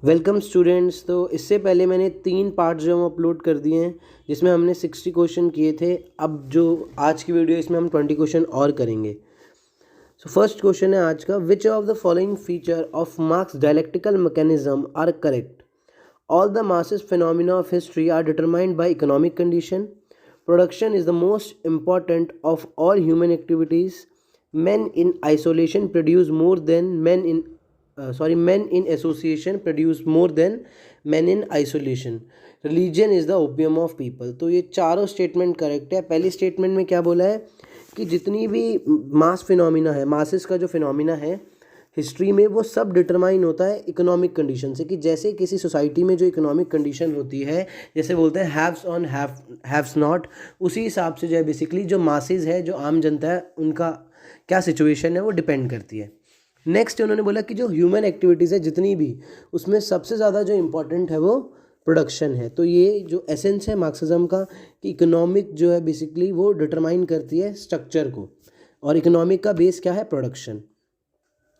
Welcome students. तो इससे पहले मैंने 3 पार्ट जो हम अपलोड कर दिए हैं, जिसमें हमने 60 क्वेश्चन किए थे। अब जो आज की वीडियो इसमें हम 20 क्वेश्चन और करेंगे। सो फर्स्ट क्वेश्चन है आज का, which of the following feature of Marx's dialectical mechanism are correct? All the masses phenomena of history are determined by economic condition. Production is the most important of all human activities. Men in isolation produce more than men in association produce more than men in isolation. Religion is the opium of people. तो ये चारों statement correct है। पहली statement में क्या बोला है कि जितनी भी मास फिनोमिना है, मासेस का जो फिनोमिना है हिस्ट्री में, वो सब डिटरमाइन होता है इकोनॉमिक कंडीशन से। कि जैसे किसी सोसाइटी में जो इकोनॉमिक कंडीशन होती है, जैसे बोलते हैं हैव्स ऑन हैव्स नॉट, उसी हिसाब से जो है बेसिकली जो मासेस है, जो आम जनता है, उनका क्या सिचुएशन है वो डिपेंड करती है। नेक्स्ट उन्होंने बोला कि जो ह्यूमन एक्टिविटीज़ है जितनी भी, उसमें सबसे ज़्यादा जो इम्पोर्टेंट है वो प्रोडक्शन है। तो ये जो एसेंस है मार्क्सिज्म का, कि इकोनॉमिक जो है बेसिकली वो डिटरमाइन करती है स्ट्रक्चर को, और इकोनॉमिक का बेस क्या है? प्रोडक्शन।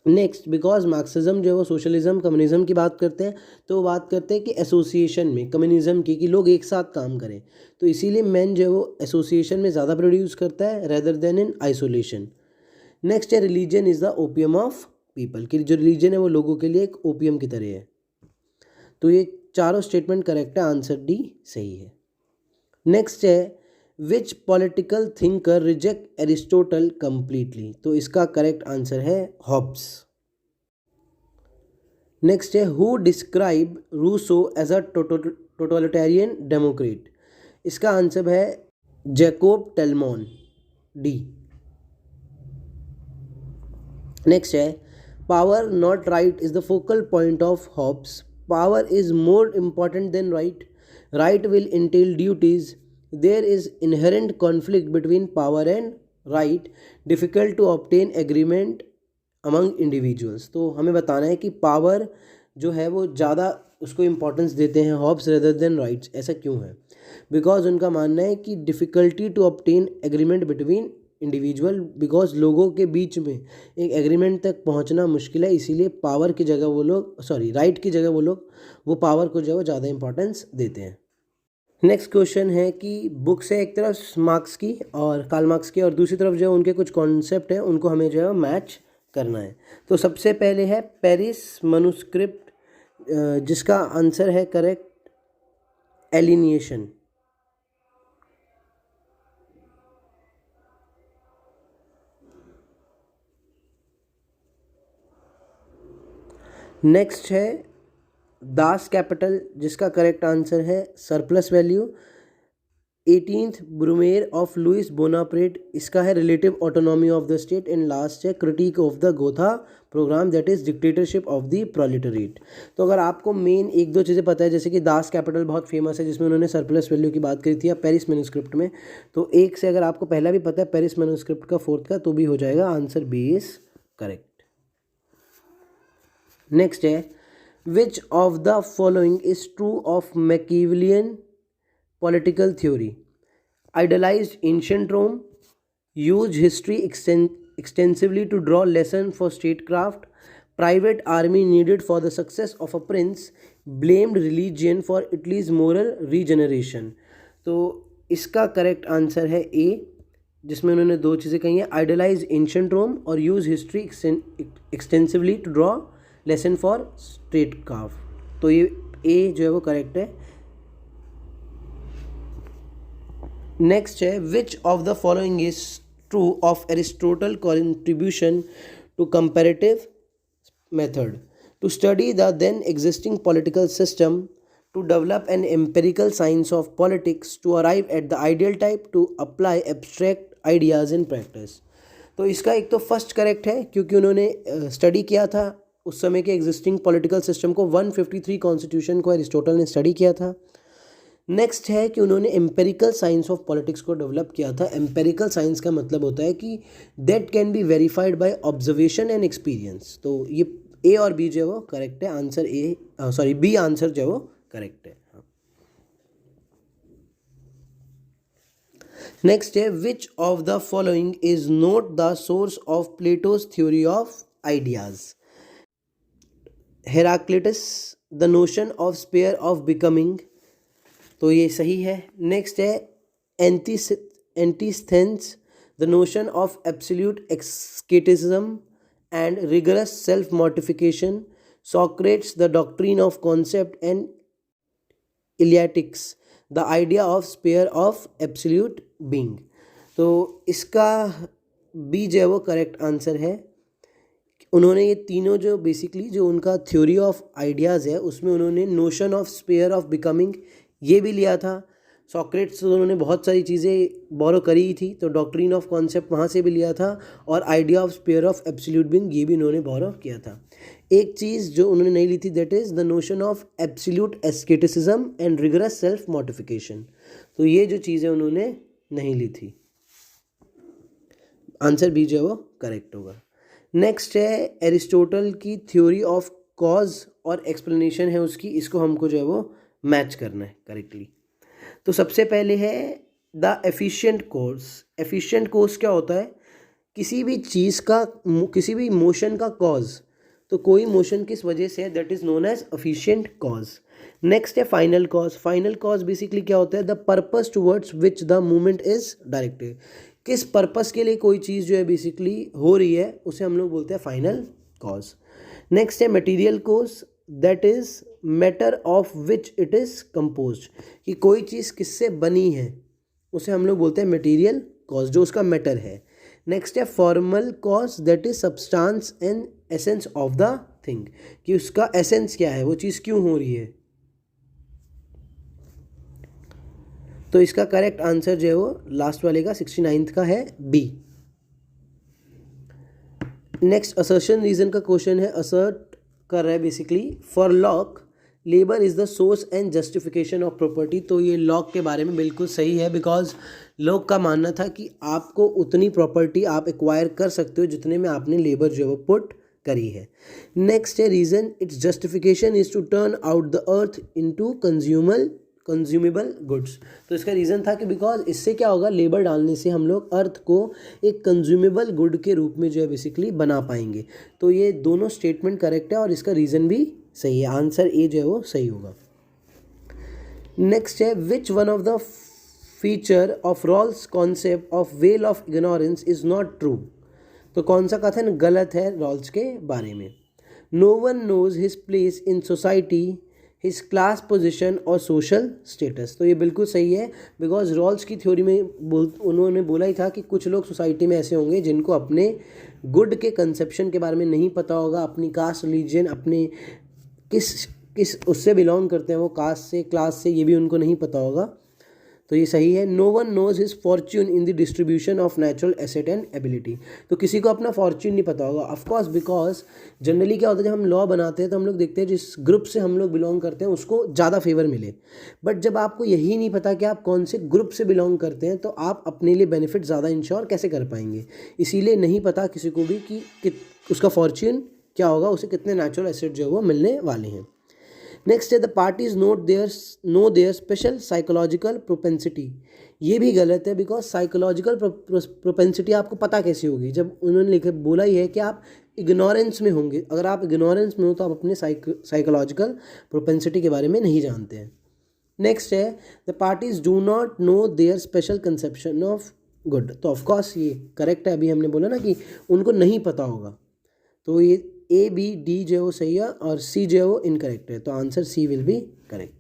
नेक्स्ट, बिकॉज मार्क्सिज्म जो है वो सोशलिज्म कम्युनिज्म की बात करते हैं, तो वो बात करते हैं कि एसोसिएशन में, कम्युनिज्म की, कि लोग एक साथ काम करें, तो इसीलिए मैन जो है वो एसोसिएशन में ज़्यादा प्रोड्यूस करता है rather than in isolation. Next है, religion is the opium of people, कि जो रिलीजन है वो लोगों के लिए एक ओपियम की तरह है। तो ये चारों स्टेटमेंट करेक्ट है, आंसर डी सही है। नेक्स्ट है, which political thinker reject Aristotle completely? तो इसका करेक्ट आंसर है हॉब्स। नेक्स्ट है, who describe Rousseau as a totalitarian democrat? इसका आंसर है जैकोब टेलमॉन, डी। नेक्स्ट है, power not right is the focal point of Hobbes. Power is more important than right. Right will entail duties. There is inherent conflict between power and right. Difficult to obtain agreement among individuals. तो हमें बताना है कि power जो है वो ज़्यादा उसको इम्पोर्टेंस देते हैं हॉब्स रेदर देन राइट्स। ऐसा क्यों है? बिकॉज उनका मानना है कि difficulty to obtain agreement between individual, because लोगों के बीच में एक एग्रीमेंट तक पहुंचना मुश्किल है, इसीलिए पावर की जगह वो लोग, राइट की जगह वो लोग वो पावर को जो है वो ज़्यादा इंपॉर्टेंस देते हैं। नेक्स्ट क्वेश्चन है कि बुक्स है एक तरफ मार्क्स की और कार्ल मार्क्स की, और दूसरी तरफ जो है उनके कुछ कॉन्सेप्ट हैं, उनको हमें जो है मैच करना है। तो सबसे पहले है पेरिस मनुस्क्रिप्ट, जिसका आंसर है करेक्ट एलिनिएशन। नेक्स्ट है दास कैपिटल, जिसका करेक्ट आंसर है surplus value. 18th Brumaire of Louis Bonaparte, इसका है relative autonomy of the state. And last है critique of the Gotha programme, that is dictatorship of the proletariat. तो अगर आपको main एक दो चीज़ें पता है, जैसे कि दास कैपिटल बहुत फेमस है जिसमें उन्होंने सरप्लस वैल्यू की बात करी थी, या पेरिस मैन्युस्क्रिप्ट में, तो एक से अगर आपको पहला भी पता है पेरिस मैन्युस्क्रिप्ट का, फोर्थ का, तो भी हो जाएगा answer B is correct. Next है, which of the following is true of Machiavellian political theory? Idolized ancient Rome, used history extensively to draw lesson for statecraft, private army needed for the success of a prince, blamed religion for Italy's moral regeneration. तो इसका correct answer है ए, जिसमें उन्होंने दो चीज़ें कही हैं, idolise ancient Rome और use history extensively to draw lesson for statecraft. तो ये ए जो है वो करेक्ट है। नेक्स्ट है, which of the following is true of Aristotle contribution to comparative method to study the then existing political system, to develop an empirical science of politics, to arrive at the ideal type, to apply abstract ideas in practice. तो इसका एक तो first correct है, क्योंकि उन्होंने study किया था उस समय के एग्जिस्टिंग पॉलिटिकल सिस्टम को। 153 कॉन्स्टिट्यूशन को एरिस्टोटल ने स्टडी किया था। नेक्स्ट है कि उन्होंने एम्पेरिकल साइंस ऑफ पॉलिटिक्स को डेवलप किया था। एम्पेरिकल साइंस का मतलब होता है कि that can be verified by observation and experience. तो ये ए और बी जो है वो करेक्ट है, आंसर ए बी आंसर जो है वो करेक्ट है। नेक्स्ट है, which of the following is not the source of Plato's theory of ideas? Heraclitus, the notion of sphere of becoming, तो ये सही है। नेक्स्ट है Antisthenes, the notion of absolute asceticism and rigorous self mortification, Socrates the doctrine of concept and Eleatics, the idea of sphere of absolute being. तो इसका B जो है वो करेक्ट आंसर है। उन्होंने ये तीनों जो बेसिकली जो उनका थ्योरी ऑफ आइडियाज़ है उसमें उन्होंने notion of sphere of becoming ये भी लिया था। सॉक्रेट्स से उन्होंने बहुत सारी चीज़ें बोरो करी थी, तो डॉक्ट्रिन ऑफ कॉन्सेप्ट वहाँ से भी लिया था, और idea of sphere of absolute being ये भी उन्होंने बोरो किया था। एक चीज़ जो उन्होंने नहीं ली थी that is the notion of absolute asceticism and rigorous self mortification, तो ये जो चीज़ें उन्होंने नहीं ली थी। आंसर बी जो है वो करेक्ट होगा। नेक्स्ट है एरिस्टोटल की थ्योरी ऑफ कॉज और एक्सप्लेनेशन है उसकी, इसको हमको जो है वो मैच करना है करेक्टली। तो सबसे पहले है the efficient course. Efficient course क्या होता है? किसी भी चीज़ का, किसी भी मोशन का कॉज, तो कोई मोशन किस वजह से है that is known as efficient cause. Next है final cause. Final cause basically क्या होता है? The purpose towards which the movement is directed. किस पर्पस के लिए कोई चीज़ जो है बेसिकली हो रही है उसे हम लोग बोलते हैं फाइनल कॉज। नेक्स्ट है material cause, that is matter of which it is composed, कि कोई चीज़ किससे बनी है उसे हम लोग बोलते हैं मटेरियल कॉज, जो उसका मैटर है। नेक्स्ट है formal cause, that is substance and essence of the thing, कि उसका एसेंस क्या है, वो चीज़ क्यों हो रही है। तो इसका करेक्ट आंसर जो है वो लास्ट वाले का 69th का है बी। नेक्स्ट असर्शन रीजन का क्वेश्चन है, असर्ट कर रहा है basically for lock labour is the source and justification of property. तो ये लॉक के बारे में बिल्कुल सही है, बिकॉज लोग का मानना था कि आपको उतनी प्रॉपर्टी आप एक्वायर कर सकते हो जितने में आपने लेबर जो है वो पुट करी है। नेक्स्ट है reason, its justification is to turn out the earth into consumable goods. तो इसका रीज़न था कि बिकॉज इससे क्या होगा, लेबर डालने से हम लोग अर्थ को एक कंज्यूमेबल गुड के रूप में जो है बेसिकली बना पाएंगे। तो ये दोनों स्टेटमेंट करेक्ट है और इसका रीज़न भी सही है। आंसर ए जो है वो सही होगा। नेक्स्ट है which one of the feature of Rawls concept of veil of ignorance is not true. तो कौन सा कथन गलत है रॉल्स के बारे में? No one knows his place in society, his class position और सोशल स्टेटस। तो ये बिल्कुल सही है, बिकॉज रॉल्स की थ्योरी में उन्होंने बोला ही था कि कुछ लोग सोसाइटी में ऐसे होंगे जिनको अपने गुड के कंसेप्शन के बारे में नहीं पता होगा, अपनी कास्ट, रिलीजन, अपने किस उससे बिलोंग करते हैं वो, कास्ट से, क्लास से, ये भी उनको नहीं पता होगा। तो ये सही है। No one knows his fortune in the distribution of natural asset and ability. तो किसी को अपना फॉर्च्यून नहीं पता होगा, ऑफकोर्स, बिकॉज जनरली क्या होता है जब हम लॉ बनाते हैं तो हम लोग देखते हैं जिस ग्रुप से हम लोग बिलोंग करते हैं उसको ज़्यादा फेवर मिले। बट जब आपको यही नहीं पता कि आप कौन से ग्रुप से बिलोंग करते हैं तो आप अपने लिए बेनिफिट ज़्यादा इंश्योर कैसे कर पाएंगे। इसीलिए नहीं पता किसी को भी कि उसका फॉर्च्यून क्या होगा, उसे कितने नेचुरल एसेट जो है वो मिलने वाले हैं। नेक्स्ट है the parties know their special psychological propensity. ये भी गलत है, बिकॉज साइकोलॉजिकल प्रोपेंसिटी आपको पता कैसी होगी जब उन्होंने लिखे बोला ही है कि आप इग्नोरेंस में होंगे। अगर आप इग्नोरेंस में हो तो आप अपने साइकोलॉजिकल प्रोपेंसिटी के बारे में नहीं जानते हैं। नेक्स्ट है the parties do not know their special conception of good. तो ऑफकोर्स ये करेक्ट है, अभी हमने बोला ना कि उनको नहीं पता होगा। तो ये ए बी डी जो है वो सही है और सी जो है वो इनकरेक्ट है। तो answer C will be correct.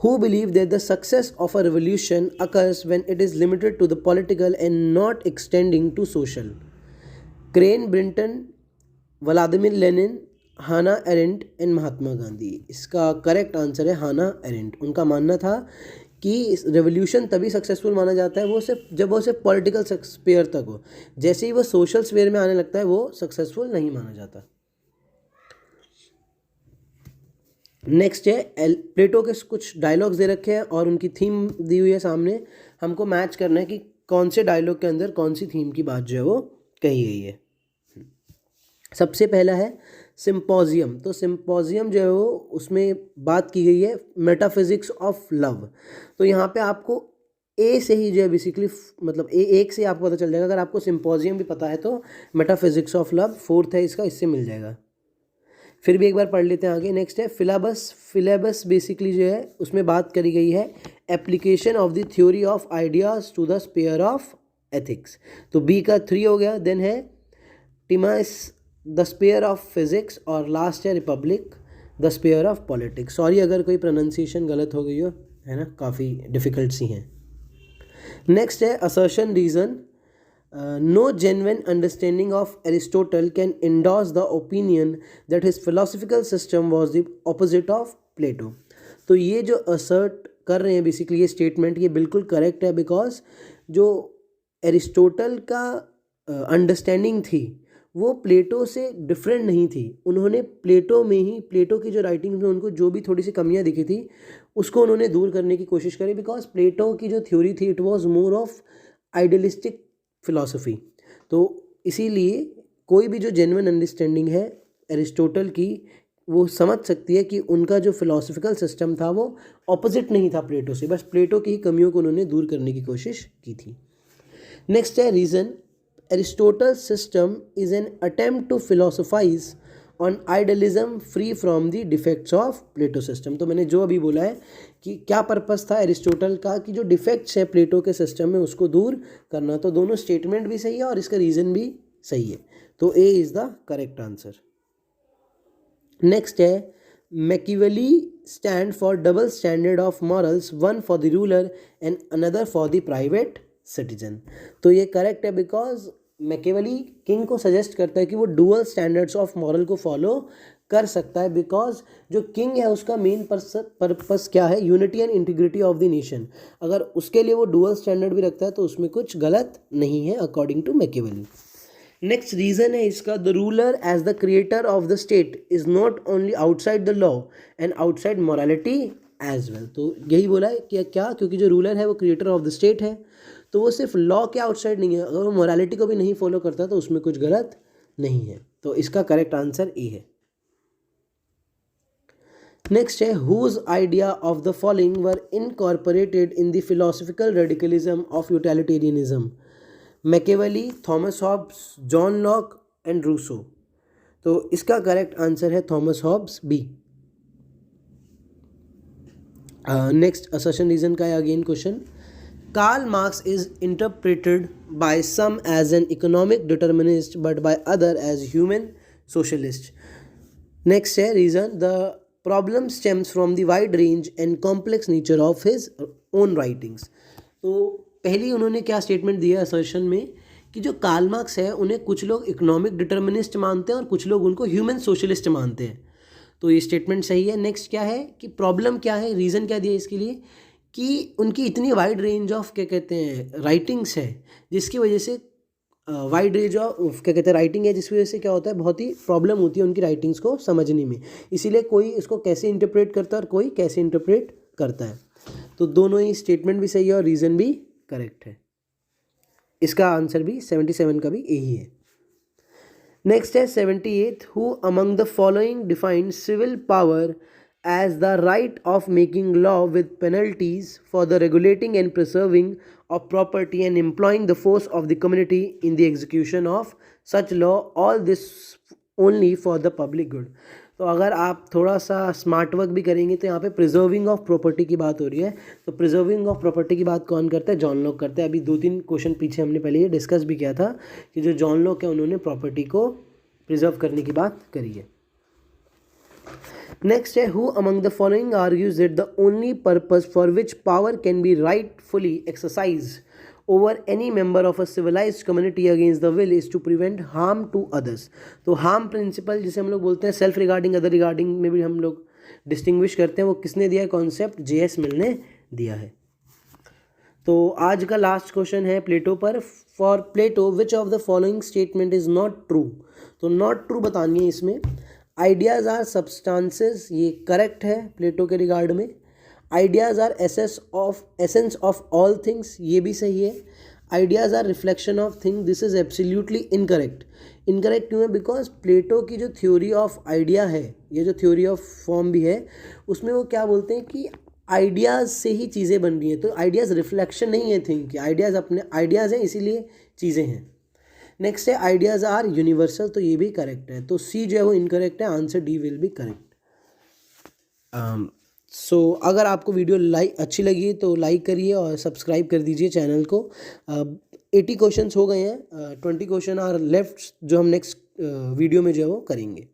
Who believe that the success of a revolution occurs when it is limited to the political and not extending to social? Crane Brinton, Vladimir Lenin, Hannah Arendt and Mahatma Gandhi. इसका correct answer है हाना errant. उनका मानना था कि revolution तभी successful माना जाता है वो सिर्फ पॉलिटिकल स्फीयर तक हो, जैसे ही वो सोशल स्फीयर में आने लगता है वो सक्सेसफुल नहीं माना जाता। नेक्स्ट है प्लेटो के कुछ डायलॉग्स दे रखे हैं और उनकी थीम दी हुई है सामने, हमको मैच करना है कि कौन से डायलॉग के अंदर कौन सी थीम की बात जो है वो कही गई है। सबसे पहला है सिम्पोजियम। तो सिम्पोजियम जो है वो उसमें बात की गई है मेटाफिजिक्स ऑफ लव। तो यहाँ पे आपको ए से ही जो है बेसिकली मतलब एक से आपको पता चल जाएगा। अगर आपको सिम्पोजियम भी पता है तो मेटाफिजिक्स ऑफ लव फोर्थ है इसका, इससे मिल जाएगा। फिर भी एक बार पढ़ लेते हैं आगे। नेक्स्ट है फिलेबस बेसिकली जो है उसमें बात करी गई है application of the theory of ideas to the sphere of ethics, तो बी का 3 हो गया। देन है Timaeus the sphere of physics, और लास्ट है Republic the sphere of politics. Sorry अगर कोई प्रोनाउंसिएशन गलत हो गई हो, है ना, काफ़ी डिफ़िकल्ट सी हैं। नेक्स्ट है assertion reason. No genuine understanding of Aristotle can endorse the opinion that his philosophical system was the opposite of Plato. तो ये जो assert कर रहे हैं बेसिकली ये स्टेटमेंट, ये बिल्कुल करेक्ट है, बिकॉज जो एरिस्टोटल का अंडरस्टैंडिंग थी वो प्लेटो से डिफरेंट नहीं थी। उन्होंने प्लेटो में ही, प्लेटो की जो राइटिंग्स में उनको जो भी थोड़ी सी कमियां दिखी थी उसको उन्होंने दूर करने की कोशिश करी, बिकॉज प्लेटो की जो थ्योरी थी it was more of idealistic philosophy. तो इसीलिए कोई भी जो जेन्युइन अंडरस्टैंडिंग है एरिस्टोटल की वो समझ सकती है कि उनका जो फिलॉसफिकल सिस्टम था वो ऑपोजिट नहीं था प्लेटो से, बस प्लेटो की ही कमियों को उन्होंने दूर करने की कोशिश की थी। नेक्स्ट है reason, Aristotle system is an attempt to philosophize on idealism free from the defects of Plato system. तो मैंने जो अभी बोला है कि क्या पर्पस था एरिस्टोटल का कि जो डिफेक्ट्स है प्लेटो के सिस्टम में उसको दूर करना, तो दोनों स्टेटमेंट भी सही है और इसका रीज़न भी सही है, तो A is the correct answer. Next है Machiavelli stand for double standard of morals, one for the ruler and another for the private citizen. तो ये करेक्ट है बिकॉज मैकिवेली किंग को सजेस्ट करता है कि वो डुअल स्टैंडर्ड्स ऑफ मॉरल को फॉलो कर सकता है, बिकॉज जो किंग है उसका मेन पर्पस क्या है, unity and integrity of the nation. अगर उसके लिए वो डुअल स्टैंडर्ड भी रखता है तो उसमें कुछ गलत नहीं है according to Machiavelli. Next reason है इसका, the ruler as the creator of the state is not only outside the law and outside morality as well. तो यही बोला है कि क्या, क्योंकि जो रूलर है वो क्रिएटर ऑफ द स्टेट है, तो वो सिर्फ लॉ के आउटसाइड नहीं है, अगर वो मोरालिटी को भी नहीं फॉलो करता तो उसमें कुछ गलत नहीं है। तो इसका करेक्ट आंसर ए है। नेक्स्ट है whose idea of the following were incorporated in the philosophical radicalism of utilitarianism, Machiavelli, Thomas Hobbes, John Locke and Rousseau. तो इसका करेक्ट आंसर है Thomas Hobbes, B. Next assertion reason का है again question, Karl Marx is interpreted by some as an economic determinist but by other as human socialist. Next है reason, the problem stems from the wide range and complex nature of his own writings. तो पहली उन्होंने क्या statement दिया assertion में कि जो Karl Marx है उन्हें कुछ लोग इकोनॉमिक डिटर्मिनिस्ट मानते हैं और कुछ लोग उनको ह्यूमन सोशलिस्ट मानते हैं, तो ये स्टेटमेंट सही है। नेक्स्ट क्या है कि प्रॉब्लम क्या है, रीज़न क्या दिया इसके लिए कि उनकी इतनी वाइड रेंज ऑफ क्या कहते हैं राइटिंग्स है, जिसकी वजह से वाइड रेंज ऑफ क्या कहते हैं राइटिंग है, जिसकी वजह से क्या होता है बहुत ही प्रॉब्लम होती है उनकी राइटिंग्स को समझने में, इसीलिए कोई इसको कैसे इंटरप्रेट करता है और कोई कैसे इंटरप्रेट करता है। तो दोनों ही स्टेटमेंट भी सही है और रीज़न भी करेक्ट है। इसका आंसर भी 77 का भी यही है। नेक्स्ट है 78, who among the following defined civil power as the right of making law with penalties for the regulating and preserving of property and employing the force of the community in the execution of such law, all this only for the public good। तो अगर आप थोड़ा सा smart work भी करेंगे तो यहाँ पे प्रिजर्विंग ऑफ प्रॉपर्टी की बात हो रही है, तो प्रिजर्विंग ऑफ प्रॉपर्टी की बात कौन करता है, जॉन लॉक करता है। अभी 2-3 क्वेश्चन पीछे हमने पहले ये डिस्कस भी किया था कि जो जॉन लॉक है उन्होंने प्रॉपर्टी को प्रिजर्व करने की बात करी है। Next है who among the following argues that the only purpose for which power can be rightfully exercised over any member of a civilized community against the will is to prevent harm to others। तो harm principle जिसे हम लोग बोलते हैं self regarding other regarding में भी हम लोग डिस्टिंग्विश करते हैं, वो किसने दिया है कॉन्सेप्ट, JS मिल ने दिया है। तो आज का लास्ट क्वेश्चन है प्लेटो पर। For Plato which of the following statement is not true, तो नॉट ट्रू बतानी है इसमें। आइडियाज़ आर सब्सटेंसेस, ये करेक्ट है प्लेटो के रिगार्ड में। Ideas are essence of all things, ये भी सही है। Ideas are reflection of thing, this is absolutely incorrect. Incorrect क्यों है, बिकॉज प्लेटो की जो थ्योरी ऑफ आइडिया है, ये जो थ्योरी ऑफ फॉर्म भी है, उसमें वो क्या बोलते हैं कि आइडियाज़ से ही चीज़ें बन रही हैं, तो आइडियाज़ रिफ्लेक्शन नहीं है थिंक के, आइडियाज़ अपने आइडियाज़ हैं इसीलिए चीज़ें हैं। नेक्स्ट है आइडियाज़ आर यूनिवर्सल, तो ये भी करेक्ट है, तो सी जो है वो इनकरेक्ट है, answer D will be correct. So अगर आपको वीडियो अच्छी लगी तो लाइक करिए और सब्सक्राइब कर दीजिए चैनल को। 80 क्वेश्चंस हो गए हैं, 20 क्वेश्चन आर लेफ्ट जो हम नेक्स्ट वीडियो में जो है वो करेंगे।